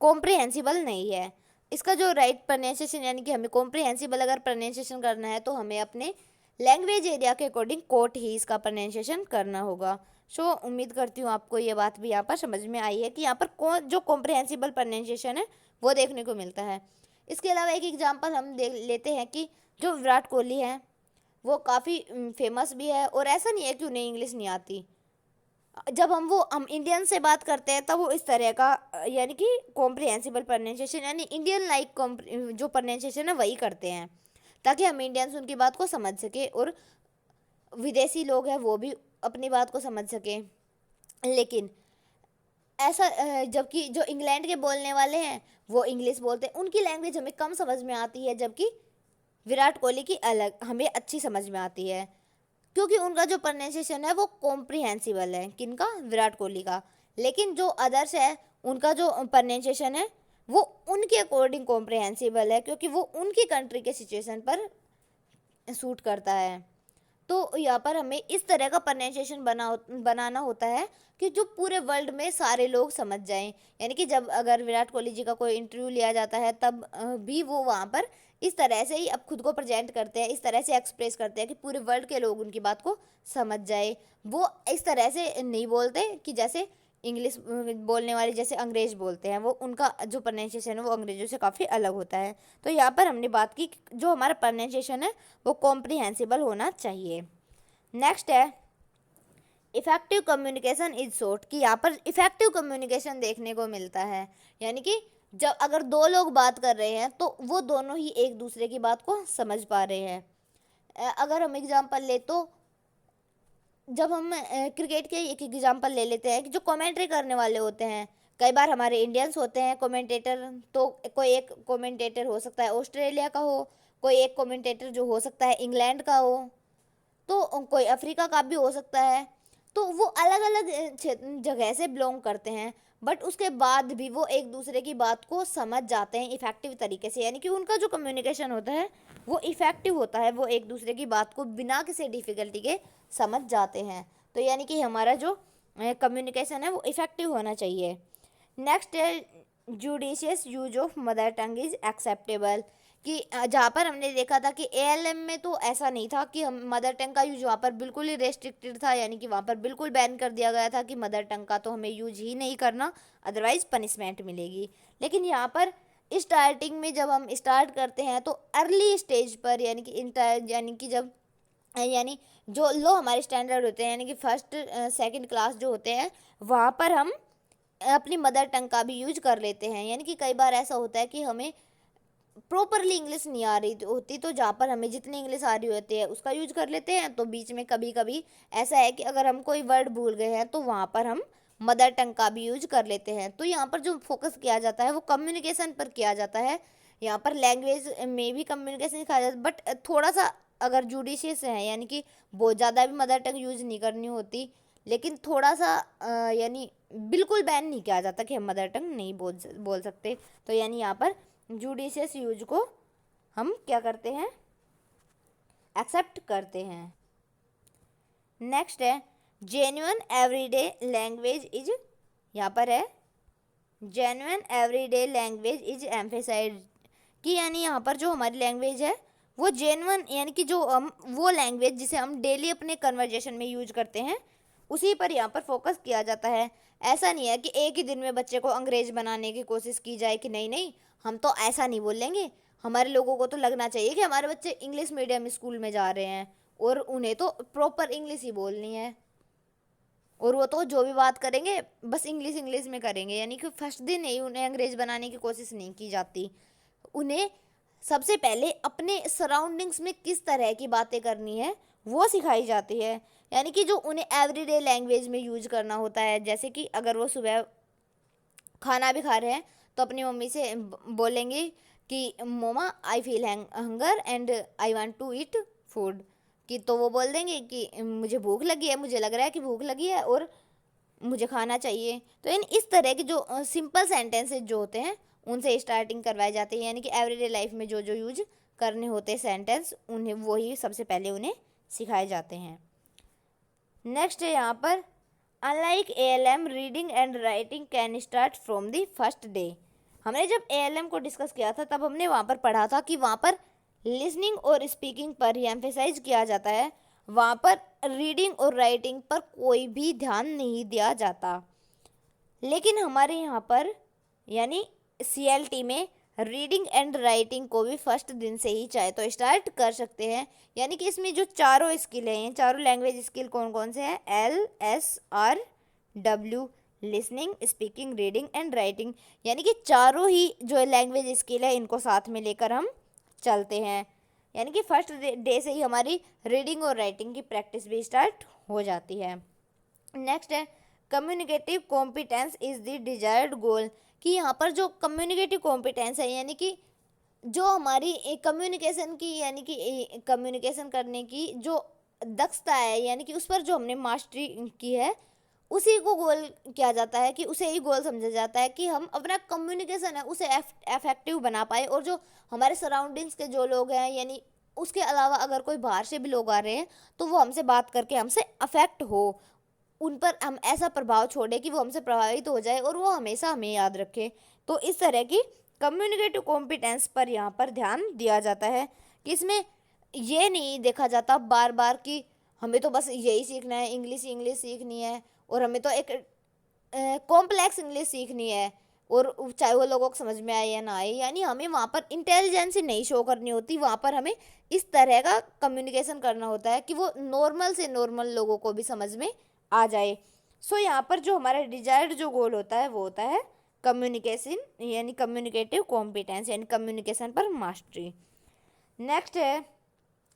कॉम्प्रिहेंसिबल नहीं है। इसका जो राइट प्रोनाउंसिएशन, यानी कि हमें कॉम्प्रिहेंसिबल अगर प्रोनाउंसिएशन करना है तो हमें अपने लैंग्वेज एरिया के अकॉर्डिंग कोट ही इसका प्रोनाउंसिएशन करना होगा। सो उम्मीद करती हूँ आपको ये बात भी यहाँ पर समझ में आई है कि यहाँ पर जो कॉम्प्रिहेंसिबल प्रोनाउंसिएशन है वो देखने को मिलता है। इसके अलावा एक एग्जाम्पल हम देख लेते हैं कि जो विराट कोहली है वो काफ़ी फेमस भी है, और ऐसा नहीं है कि उन्हें इंग्लिश नहीं आती। जब हम इंडियन से बात करते हैं तब वो इस तरह का यानी कि कॉम्प्रिहेंसिबल प्रोनाउंसिएशन, यानी इंडियन लाइक जो प्रोनाउंसिएशन है वही करते हैं, ताकि हम इंडियंस उनकी बात को समझ सके और विदेशी लोग हैं वो भी अपनी बात को समझ सके। लेकिन ऐसा जबकि जो इंग्लैंड के बोलने वाले हैं वो इंग्लिश बोलते हैं, उनकी लैंग्वेज हमें कम समझ में आती है, जबकि विराट कोहली की अलग हमें अच्छी समझ में आती है, क्योंकि उनका जो प्रोनाउंसिएशन है वो कॉम्प्रिहेंसिबल है, किनका, विराट कोहली का। लेकिन जो अदर्स है उनका जो प्रोनाउंसिएशन है वो उनके अकॉर्डिंग कॉम्प्रिहेंसिबल है, क्योंकि वो उनकी कंट्री के सिचुएशन पर सूट करता है। तो यहाँ पर हमें इस तरह का प्रोनाउंसिएशन बनाना होता है कि जो पूरे वर्ल्ड में सारे लोग समझ जाएं, यानी कि जब अगर विराट कोहली जी का कोई इंटरव्यू लिया जाता है तब भी वो वहाँ पर इस तरह से ही अब खुद को प्रेजेंट करते हैं, इस तरह से एक्सप्रेस करते हैं कि पूरे वर्ल्ड के लोग उनकी बात को समझ जाए। वो इस तरह से नहीं बोलते कि जैसे इंग्लिश बोलने वाले जैसे अंग्रेज बोलते हैं, वो उनका जो प्रोनाउंसिएशन है वो अंग्रेजों से काफ़ी अलग होता है। तो यहाँ पर हमने बात की जो हमारा प्रोनाउंसिएशन है वो कॉम्प्रिहेंसिबल होना चाहिए। नेक्स्ट है इफ़ेक्टिव कम्युनिकेशन इज शॉर्ट, कि यहाँ पर इफ़ेक्टिव कम्युनिकेशन देखने को मिलता है, यानी कि जब अगर दो लोग बात कर रहे हैं तो वो दोनों ही एक दूसरे की बात को समझ पा रहे हैं। अगर हम एग्जांपल ले तो जब हम क्रिकेट के एक एग्जांपल ले लेते हैं कि जो कमेंट्री करने वाले होते हैं, कई बार हमारे इंडियंस होते हैं कमेंटेटर, तो कोई एक कमेंटेटर हो सकता है ऑस्ट्रेलिया का हो, कोई एक कमेंटेटर जो हो सकता है इंग्लैंड का हो, तो कोई अफ्रीका का भी हो सकता है। तो वो अलग अलग जगह से बिलोंग करते हैं, बट उसके बाद भी वो एक दूसरे की बात को समझ जाते हैं इफ़ेक्टिव तरीके से, यानी कि उनका जो कम्युनिकेशन होता है वो इफ़ेक्टिव होता है, वो एक दूसरे की बात को बिना किसी डिफ़िकल्टी के समझ जाते हैं। तो यानी कि हमारा जो कम्युनिकेशन है वो इफ़ेक्टिव होना चाहिए। नेक्स्ट है judicious use of mother tongue is acceptable, कि जहाँ पर हमने देखा था कि ALM में तो ऐसा नहीं था कि हम मदर टंग का यूज वहाँ पर बिल्कुल ही रेस्ट्रिक्टेड था, यानी कि वहाँ पर बिल्कुल बैन कर दिया गया था कि मदर टंग का तो हमें यूज ही नहीं करना, अदरवाइज पनिशमेंट मिलेगी। लेकिन यहाँ पर स्टार्टिंग में जब हम स्टार्ट करते हैं तो अर्ली स्टेज पर, यानी कि जब यानी जो लो हमारे स्टैंडर्ड होते हैं, यानी कि फर्स्ट सेकंड क्लास जो होते हैं, वहाँ पर हम अपनी मदर टंग का भी यूज कर लेते हैं। यानी कि कई बार ऐसा होता है कि हमें प्रॉपरली इंग्लिश नहीं आ रही होती, तो जहाँ पर हमें जितनी इंग्लिश आ रही होती है उसका यूज कर लेते हैं। तो बीच में कभी कभी ऐसा है कि अगर हम कोई वर्ड भूल गए हैं तो वहाँ पर हम मदर टंग का भी यूज कर लेते हैं। तो यहाँ पर जो फोकस किया जाता है वो कम्युनिकेशन पर किया जाता है। यहाँ पर लैंग्वेज में भी कम्युनिकेशन सिखाया जाता है, बट थोड़ा सा अगर जुडिशियस है, यानी कि बहुत ज़्यादा भी मदर टंग यूज नहीं करनी होती, लेकिन थोड़ा सा यानी बिल्कुल बैन नहीं किया जाता कि हम मदर टंग नहीं बोल सकते। तो यानी यहाँ पर जुडिशियस यूज को हम क्या करते हैं, एक्सेप्ट करते हैं। नेक्स्ट है जेन्युइन एवरीडे लैंग्वेज इज, यहाँ पर है genuine everyday language is emphasised, कि यानी यहाँ पर जो हमारी लैंग्वेज है वो जेन्युइन, यानी कि जो हम वो लैंग्वेज जिसे हम डेली अपने कन्वर्जेशन में यूज करते हैं उसी पर यहाँ पर फोकस किया जाता है। ऐसा नहीं है कि एक ही दिन में बच्चे को अंग्रेज बनाने की कोशिश की जाए कि नहीं नहीं हम तो ऐसा नहीं बोलेंगे। हमारे लोगों को तो लगना चाहिए कि हमारे बच्चे इंग्लिश मीडियम स्कूल में जा रहे हैं और उन्हें तो प्रॉपर इंग्लिश ही बोलनी है, और वो तो जो भी बात करेंगे बस इंग्लिश इंग्लिश में करेंगे। यानी कि फर्स्ट दिन ही उन्हें अंग्रेज बनाने की कोशिश नहीं की जाती। उन्हें सबसे पहले अपने सराउंडिंग्स में किस तरह की बातें करनी है वो सिखाई जाती है। यानी कि जो उन्हें एवरीडे लैंग्वेज में यूज करना होता है, जैसे कि अगर वो सुबह खाना भी खा रहे हैं तो अपनी मम्मी से बोलेंगे कि momma I feel hunger and I want to eat food, कि तो वो बोल देंगे कि मुझे भूख लगी है, मुझे लग रहा है कि भूख लगी है और मुझे खाना चाहिए। तो इन इस तरह के जो सिंपल सेंटेंसेस जो होते हैं उनसे स्टार्टिंग करवाई जाती है। यानी कि एवरीडे लाइफ में जो जो यूज करने होते हैं सेंटेंस, उन्हें वही सबसे पहले उन्हें सिखाए जाते हैं। नेक्स्ट है यहाँ पर unlike ALM reading and writing can start from the first day. हमने जब ALM को डिस्कस किया था तब हमने वहाँ पर पढ़ा था कि वहाँ पर लिसनिंग और स्पीकिंग पर ही एम्फेसाइज किया जाता है, वहाँ पर रीडिंग और राइटिंग पर कोई भी ध्यान नहीं दिया जाता। लेकिन हमारे यहाँ पर यानी CLT में रीडिंग एंड राइटिंग को भी फर्स्ट दिन से ही चाहे तो स्टार्ट कर सकते हैं। यानी कि इसमें जो चारों स्किल हैं, चारों लैंग्वेज स्किल कौन कौन से हैं, LSRW, listening, speaking, reading and writing, यानी कि चारों ही जो लैंग्वेज स्किल है इनको साथ में लेकर हम चलते हैं। यानी कि फर्स्ट डे से ही हमारी रीडिंग और राइटिंग की प्रैक्टिस भी स्टार्ट हो जाती है। नेक्स्ट है communicative competence is the desired goal, कि यहाँ पर जो कम्युनिकेटिव कॉम्पिटेंस है यानी कि जो हमारी कम्युनिकेशन की, यानी कि कम्युनिकेशन करने की जो दक्षता है, यानी कि उस पर जो हमने मास्टरी की है उसी को गोल किया जाता है, कि उसे ही गोल समझा जाता है कि हम अपना कम्युनिकेशन है उसे इफेक्टिव बना पाए, और जो हमारे सराउंडिंग्स के जो लोग हैं, यानी उसके अलावा अगर कोई बाहर से भी लोग आ रहे हैं तो वो हमसे बात करके हमसे अफेक्ट हो, उन पर हम ऐसा प्रभाव छोड़े कि वो हमसे प्रभावित हो जाए और वो हमेशा हमें याद रखे। तो इस तरह की कम्युनिकेटिव कॉम्पिटेंस पर यहाँ पर ध्यान दिया जाता है, कि इसमें ये नहीं देखा जाता बार बार कि हमें तो बस यही सीखना है, इंग्लिश इंग्लिश सीखनी है और हमें तो एक कॉम्प्लेक्स इंग्लिश सीखनी है, और चाहे वो लोगों को समझ में आए या ना आए। यानी हमें वहाँ पर इंटेलिजेंस नहीं शो करनी होती, वहाँ पर हमें इस तरह का कम्युनिकेशन करना होता है कि वो नॉर्मल से नॉर्मल लोगों को भी समझ में आ जाए। सो यहाँ पर जो हमारा डिजायर्ड जो गोल होता है वो होता है कम्युनिकेशन, यानी कम्युनिकेटिव कॉम्पिटेंस, यानी कम्युनिकेशन पर मास्टरी। नेक्स्ट है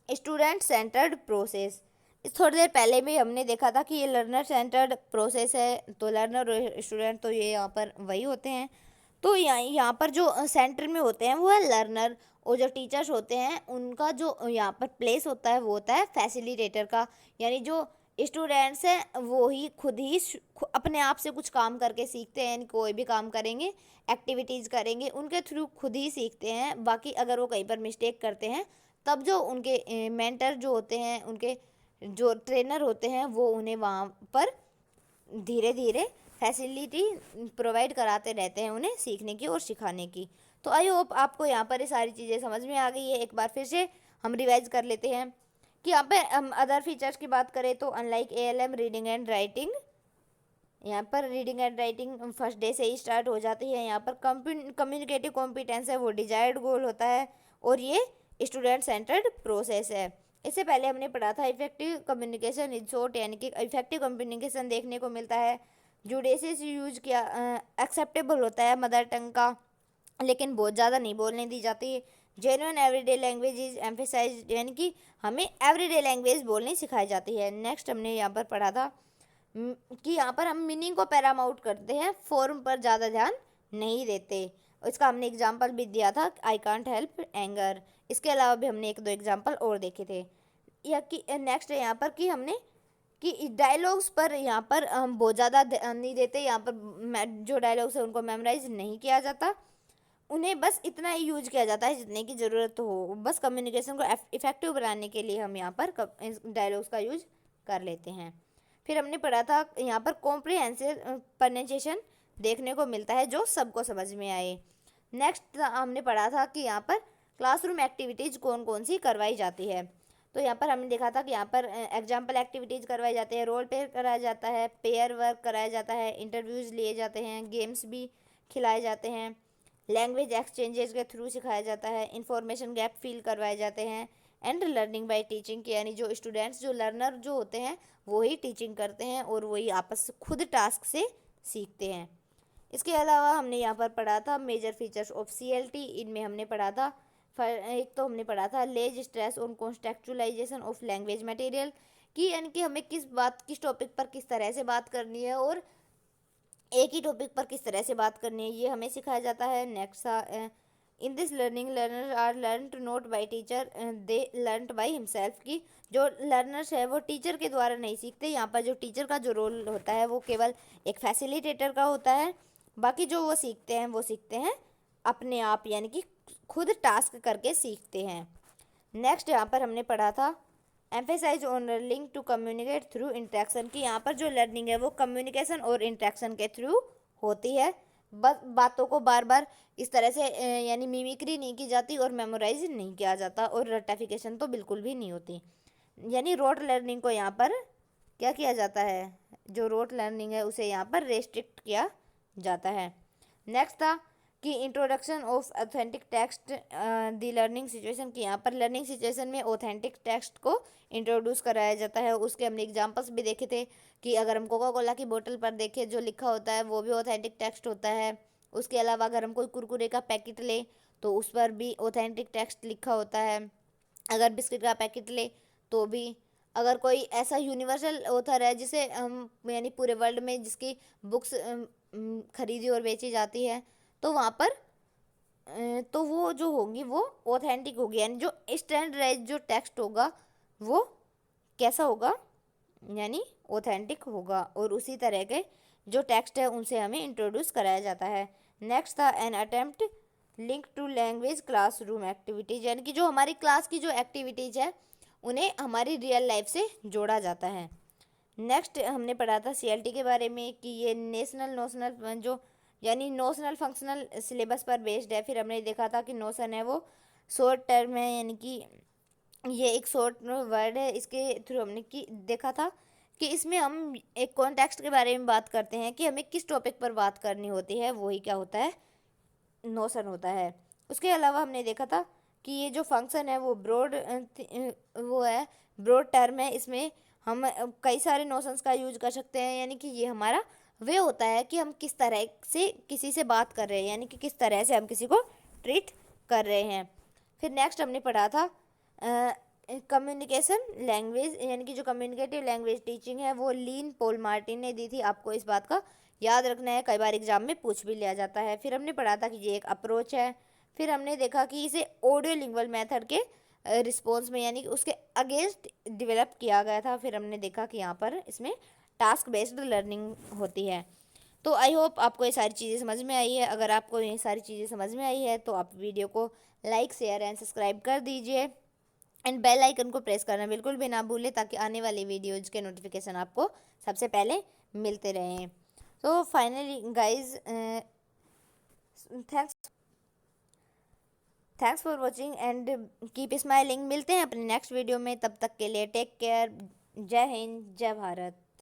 स्टूडेंट सेंटर्ड प्रोसेस। थोड़ी देर पहले भी हमने देखा था कि ये लर्नर सेंटर्ड प्रोसेस है, तो लर्नर और स्टूडेंट तो ये यहाँ पर वही होते हैं। तो यहाँ पर जो सेंटर में होते हैं वो है लर्नर, और जो टीचर्स होते हैं उनका जो यहाँ पर प्लेस होता है वो होता है फैसिलिटेटर का। यानी जो स्टूडेंट्स हैं वो ही खुद ही अपने आप से कुछ काम करके सीखते हैं, यानी कोई भी काम करेंगे, एक्टिविटीज़ करेंगे, उनके थ्रू खुद ही सीखते हैं। बाकी अगर वो कहीं पर मिस्टेक करते हैं तब जो उनके मेंटर जो होते हैं, उनके जो ट्रेनर होते हैं वो उन्हें वहाँ पर धीरे धीरे फैसिलिटी प्रोवाइड कराते रहते हैं उन्हें सीखने की और सिखाने की। तो आई होप आपको यहाँ पर ये सारी चीज़ें समझ में आ गई है। एक बार फिर से हम रिवाइज कर लेते हैं कि यहाँ पे हम अदर फीचर्स की बात करें तो unlike ALM reading and writing, यहाँ पर reading and writing first day से ही स्टार्ट हो जाती है। यहाँ पर कम्युनिकेटिव कॉम्पिटेंस है वो डिजायर्ड गोल होता है, और ये स्टूडेंट सेंटर्ड प्रोसेस है। इससे पहले हमने पढ़ा था इफेक्टिव कम्युनिकेशन इन शॉर्ट, यानी कि इफेक्टिव कम्युनिकेशन देखने को मिलता है जुडिशियस यूज किया एक्सेप्टेबल होता है मदर टंग का, लेकिन बहुत ज़्यादा नहीं बोलने दी जाती। Genuine everyday language is emphasise, यानी कि हमें एवरीडे लैंग्वेज बोलनी सिखाई जाती है। नेक्स्ट हमने यहाँ पर पढ़ा था कि यहाँ पर हम मीनिंग को पैरामाउंट करते हैं, फॉर्म पर ज़्यादा ध्यान नहीं देते। इसका हमने एग्जाम्पल भी दिया था, आई कांट हेल्प एंगर। इसके अलावा भी हमने एक दो एग्जाम्पल और देखे थे। या कि नेक्स्ट है यहाँ पर कि हमने कि डायलॉग्स पर यहाँ पर हम बहुत ज़्यादा ध्यान नहीं देते। यहाँ पर जो डायलॉग्स है उनको मेमोराइज नहीं किया जाता, उन्हें बस इतना ही यूज किया जाता है जितने की ज़रूरत हो। बस कम्युनिकेशन को इफेक्टिव बनाने के लिए हम यहाँ पर डायलॉग्स का यूज कर लेते हैं। फिर हमने पढ़ा था यहाँ पर कॉम्प्रिहेंसिव प्रोनाउंसिएशन देखने को मिलता है जो सबको समझ में आए। नेक्स्ट हमने पढ़ा था कि यहाँ पर क्लासरूम एक्टिविटीज़ कौन कौन सी करवाई जाती है। तो यहाँ पर हमने देखा था कि यहाँ पर एग्जाम्पल एक्टिविटीज़ करवाई जाती है, रोल प्ले कराया जाता है, पेयर वर्क कराया जाता है, इंटरव्यूज़ लिए जाते हैं, गेम्स भी खिलाए जाते हैं, लैंग्वेज एक्सचेंजेस के थ्रू सिखाया जाता है, इंफॉर्मेशन गैप फिल करवाए जाते हैं, एंड लर्निंग बाय टीचिंग के, यानी जो स्टूडेंट्स जो लर्नर जो होते हैं वो ही टीचिंग करते हैं और वही आपस खुद टास्क से सीखते हैं। इसके अलावा हमने यहाँ पर पढ़ा था मेजर फीचर्स ऑफ CLT। इनमें हमने पढ़ा था एक तो हमने पढ़ा था lays stress on contextualization of language material, कि यानी कि हमें किस टॉपिक पर किस तरह से बात करनी है और एक ही टॉपिक पर किस तरह से बात करनी है, ये हमें सिखाया जाता है। Next in this learning learner are learned not by teacher, they learned by himself, की जो लर्नर्स है वो टीचर के द्वारा नहीं सीखते। यहाँ पर जो टीचर का जो रोल होता है वो केवल एक फैसिलिटेटर का होता है, बाकी जो वो सीखते हैं अपने आप, यानी कि खुद टास्क करके सीखते हैं। नेक्स्ट यहाँ पर हमने पढ़ा था emphasise on link to communicate through interaction, की यहाँ पर जो लर्निंग है वो कम्युनिकेशन और इंटरेक्शन के थ्रू होती है। बस बातों को बार बार इस तरह से यानी मिमिक्री नहीं की जाती और मेमोराइज नहीं किया जाता, और रटिफिकेशन तो बिल्कुल भी नहीं होती। यानी रोट लर्निंग को यहाँ पर क्या किया जाता है, जो रोट लर्निंग है उसे यहाँ पर रेस्ट्रिक्ट किया जाता है। नेक्स्ट था कि introduction of authentic text the learning situation, की यहाँ पर लर्निंग सिचुएशन में ऑथेंटिक टेक्स्ट को इंट्रोड्यूस कराया जाता है। उसके हमने एग्जांपल्स भी देखे थे कि अगर हम कोका कोला की बोतल पर देखें जो लिखा होता है वो भी ऑथेंटिक टेक्स्ट होता है। उसके अलावा अगर हम कोई कुरकुरे का पैकेट ले तो उस पर भी ऑथेंटिक टेक्स्ट लिखा होता है। अगर बिस्किट का पैकेट ले तो भी, अगर कोई ऐसा यूनिवर्सल ऑथर है जिसे हम यानी पूरे वर्ल्ड में जिसकी बुक्स खरीदी और बेची जाती है तो वहाँ पर तो वो जो होगी वो ऑथेंटिक होगी, यानी जो स्टैंडर्डाइज जो टेक्स्ट होगा वो कैसा होगा, यानी ऑथेंटिक होगा। और उसी तरह के जो टेक्स्ट है उनसे हमें इंट्रोड्यूस कराया जाता है। नेक्स्ट था an attempt link to language classroom activities, यानी कि जो हमारी क्लास की जो एक्टिविटीज़ है उन्हें हमारी रियल लाइफ से जोड़ा जाता है। नेक्स्ट हमने पढ़ा था CLT के बारे में कि ये नोशनल जो यानी नोशनल फंक्शनल सिलेबस पर बेस्ड है। फिर हमने देखा था कि नोशन है वो शॉर्ट टर्म है, यानी कि ये एक शॉर्ट वर्ड है। इसके थ्रू हमने कि देखा था कि इसमें हम एक कॉन्टेक्स्ट के बारे में बात करते हैं कि हमें किस टॉपिक पर बात करनी होती है, वही क्या होता है, नोशन होता है। उसके अलावा हमने देखा था कि ये जो फंक्शन है वो ब्रॉड टर्म है। इसमें हम कई सारे नोशंस का यूज कर सकते हैं, यानी कि ये हमारा वे होता है कि हम किस तरह से किसी से बात कर रहे हैं, यानी कि किस तरह से हम किसी को ट्रीट कर रहे हैं। फिर नेक्स्ट हमने पढ़ा था कम्युनिकेशन लैंग्वेज, यानी कि जो कम्युनिकेटिव लैंग्वेज टीचिंग है वो लीन पॉल मार्टिन ने दी थी। आपको इस बात का याद रखना है, कई बार एग्जाम में पूछ भी लिया जाता है। फिर हमने पढ़ा था कि ये एक अप्रोच है। फिर हमने देखा कि इसे ऑडियो लिंगुअल मेथड के रिस्पॉन्स में, यानी कि उसके अगेंस्ट डेवलप किया गया था। फिर हमने देखा कि यहाँ पर इसमें टास्क बेस्ड लर्निंग होती है। तो आई होप आपको ये सारी चीज़ें समझ में आई है। अगर आपको ये सारी चीज़ें समझ में आई है तो आप वीडियो को लाइक शेयर एंड सब्सक्राइब कर दीजिए, एंड बेल आइकन को प्रेस करना बिल्कुल भी ना भूलें ताकि आने वाली वीडियोज़ के नोटिफिकेशन आपको सबसे पहले मिलते रहें। तो finally guys thanks for watching and keep smiling. मिलते हैं अपने नेक्स्ट वीडियो में, तब तक के लिए टेक केयर। जय हिंद, जय भारत।